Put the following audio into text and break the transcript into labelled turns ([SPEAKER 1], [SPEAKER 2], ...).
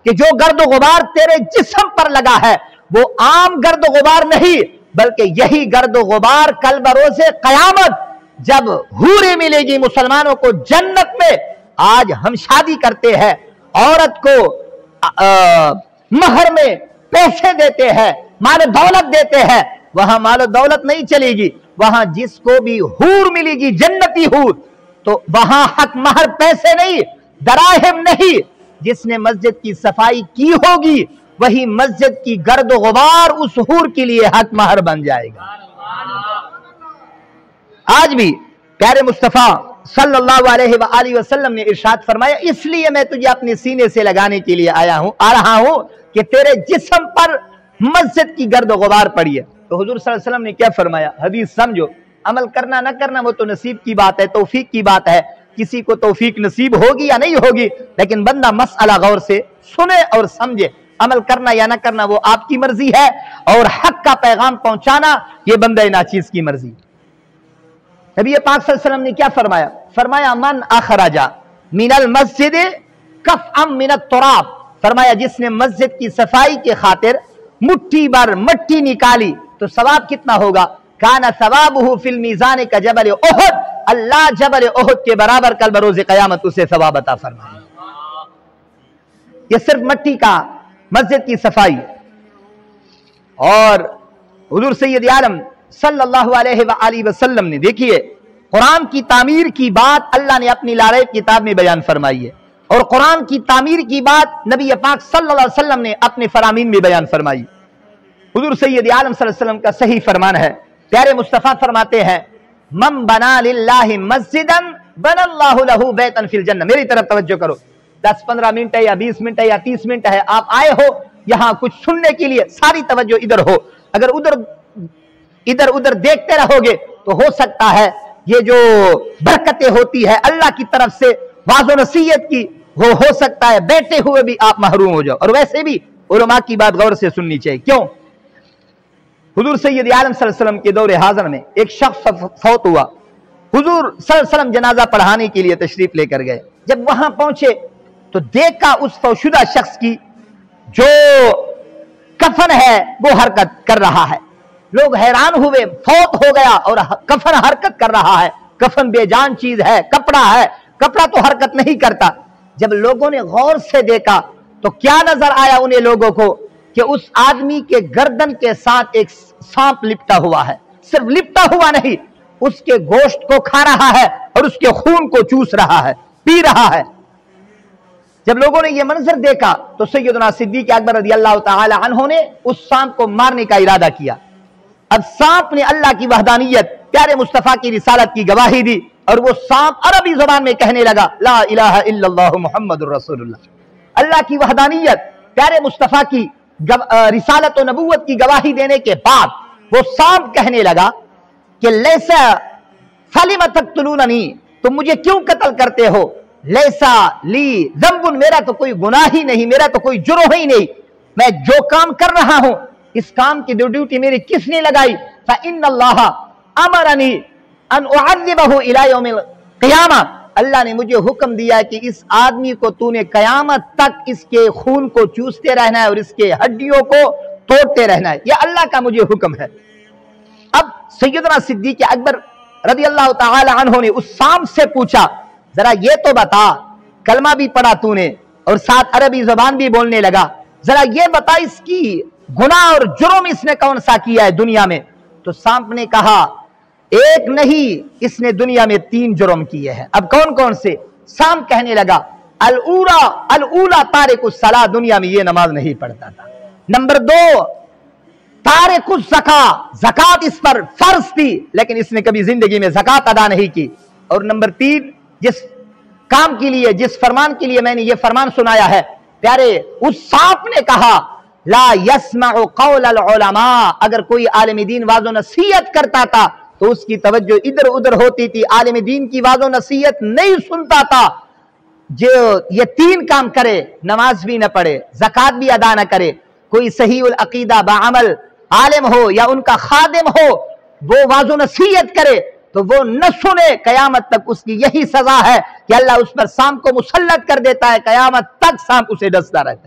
[SPEAKER 1] کہ جو گرد و غبار تیرے جسم پر لگا ہے وہ عام گرد و غبار نہیں، بلکہ یہی گرد و غبار کل بروز قیامت جب حوریں ملے گی مسلمانوں کو جنت میں۔ آج ہم شادی کرتے ہیں، عورت کو مہر میں پیسے دیتے ہیں، مال و دولت دیتے ہیں، وہاں مال و دولت نہیں چلے گی، وہاں جس کو بھی حور ملے گی جنتی حور، تو وہاں حق مہر پیسے نہیں، دراہم نہیں، جس نے مسجد کی صفائی کی ہوگی وہی مسجد کی گرد و غبار اس حور کے لیے حق مہر بن جائے گا۔ آج بھی پیارے مصطفیٰ صلی اللہ علیہ وآلہ وسلم نے ارشاد فرمایا، اس لیے میں تجھے اپنے سینے سے لگانے کے لیے آ رہا ہوں کہ تیرے جسم پر مسجد کی گرد و غبار پڑی ہے۔ تو حضور صلی اللہ علیہ وسلم نے کیا فرمایا؟ حدیث سمجھو، عمل کرنا نہ کرنا وہ تو نصیب کی بات ہے، توفیق کی بات ہے، کسی کو توفیق نصیب ہوگی یا نہیں ہوگی، لیکن بندہ مسئلہ غور سے سنے اور سمجھے، عمل کرنا یا نہ کرنا وہ آپ کی مرضی ہے، اور حق کا پیغام پہنچانا یہ بندہ ناچیز کی مرضی۔ نبی پاک صلی اللہ علیہ وسلم نے کیا فرمایا؟ فرمایا من اخرج من المسجد کفءا من التراب، فرمایا جس نے مسجد کی صفائی کے خاطر مٹھی بھر مٹی نکالی تو ثواب کتنا ہوگا؟ کان ثوابہ فی المیزان کجبل احد، اللہ جبل احد کے برابر کل بروز قیامت اسے ثواب عطا فرمائے۔ یہ صرف مٹی کا مسجد کی صفائی۔ اور حضور سید عالم صلی اللہ علیہ وآلہ وسلم نے دیکھیے قرآن کی تعمیر کی بات اللہ نے اپنی لاریب کتاب میں بیان فرمائی ہے، اور قرآن کی تعمیر کی بات نبی پاک صلی اللہ علیہ وسلم نے اپنے فرامین میں بیان فرمائی۔ حضور سید عالم صلی اللہ علیہ وسلم کا صحیح فرمان ہے، پیارے مصطفیٰ فرماتے ہیں من بنا للہ مسجدا بنا اللہ لہ بیتا فی الجنہ۔ میری طرف توجہ کرو، 10-15 منٹ ہے یا 20 منٹ ہے یا 30 منٹ ہے، آپ آئے ہو یہاں کچھ سننے کے لیے، ساری توجہ ادھر ہو، اگر ادھر دیکھتے رہو گے تو ہو سکتا ہے یہ جو برکتیں ہوتی ہے اللہ کی طرف سے واعظ و نصیحت کی، وہ ہو سکتا ہے بیٹھے ہوئے بھی آپ محروم ہو جاؤ۔ اور ویسے بھی علماء کی بات غور سے سننی چاہیے۔ کیوں؟ حضور سید عالم صلی اللہ علیہ وسلم کے دور حاضر میں ایک شخص فوت ہوا، حضور صلی اللہ علیہ وسلم جنازہ پڑھانے کے لیے تشریف لے کر گئے۔ جب وہاں پہنچے تو دیکھا اس فوت شدہ شخص کی جو کفن ہے وہ حرکت کر رہا ہے۔ لوگ حیران ہوئے، فوت ہو گیا اور کفن حرکت کر رہا ہے، کفن بے جان چیز ہے، کپڑا ہے، کپڑا تو حرکت نہیں کرتا۔ جب لوگوں نے غور سے دیکھا تو کیا نظر آیا انہیں لوگوں کو کہ اس آدمی کے گردن کے ساتھ ایک سانپ لپٹا ہوا ہے، صرف لپٹا ہوا نہیں، اس کے گوشت کو کھا رہا ہے اور اس کے خون کو چوس رہا ہے، پی رہا ہے۔ جب لوگوں نے یہ منظر دیکھا تو سیدنا صدیق اکبر رضی اللہ تعالی عنہ نے اس سانپ کو مارنے کا ارادہ کیا۔ اب سانپ نے اللہ کی وحدانیت، پیارے مصطفیٰ کی رسالت کی گواہی دی، اور وہ سانپ عربی زبان میں کہنے لگا لا الہ الا اللہ محمد الرسول اللہ۔ اللہ کی وحدانیت، پیارے مصطفیٰ کی رسالت و نبوت کی گواہی دینے کے بعد وہ سانپ کہنے لگا کہ لیسا فلم تقتلوننی، تم مجھے کیوں قتل کرتے ہو؟ لیسا لی ذنب، میرا تو کوئی گناہ ہی نہیں، میرا تو کوئی جرم ہی نہیں، میں جو کام کر رہا ہوں اس کام کی ڈیوٹی میری کس نے لگائی؟ فإن اللہ امرنی ان اعذبہ الی یوم القیامہ، اللہ نے مجھے حکم دیا کہ اس آدمی کو تو نے قیامت تک اس کے خون کو چوستے رہنا ہے اور اس کے ہڈیوں کو توڑتے رہنا ہے، یہ اللہ کا مجھے حکم ہے۔ اب سیدنا صدیق اکبر رضی اللہ تعالی عنہ نے اس سانپ سے پوچھا ذرا یہ تو بتا، کلمہ بھی پڑھا تو نے اور ساتھ عربی زبان بھی بولنے لگا، ذرا یہ بتا اس کی گناہ اور جرم اس نے کون سا کیا ہے دنیا میں؟ تو سانپ نے کہا ایک نہیں، اس نے دنیا میں 3 جرم کیے ہیں۔ اب کون کون سے؟ سانپ کہنے لگا الاولا تارک الصلاۃ، دنیا میں یہ نماز نہیں پڑھتا تھا۔ نمبر 2 تارک الزکاۃ، زکات اس پر فرض تھی لیکن اس نے کبھی زندگی میں زکات ادا نہیں کی۔ اور نمبر 3 جس کام کے لیے، جس فرمان کے لیے میں نے یہ فرمان سنایا ہے، پیارے اس سانپ نے کہا لا يسمع قول العلماء، اگر کوئی عالم دین واعظ و نصیحت کرتا تھا تو اس کی توجہ ادھر ادھر ہوتی تھی، عالم دین کی واعظ و نصیحت نہیں سنتا تھا۔ جو یہ 3 کام کرے، نماز بھی نہ پڑھے، زکات بھی ادا نہ کرے، کوئی صحیح العقیدہ بعمل عالم ہو یا ان کا خادم ہو، وہ واعظ و نصیحت کرے تو وہ نہ سنے، قیامت تک اس کی یہی سزا ہے کہ اللہ اس پر سانپ کو مسلط کر دیتا ہے، قیامت تک سانپ اسے ڈستا رہتا ہے۔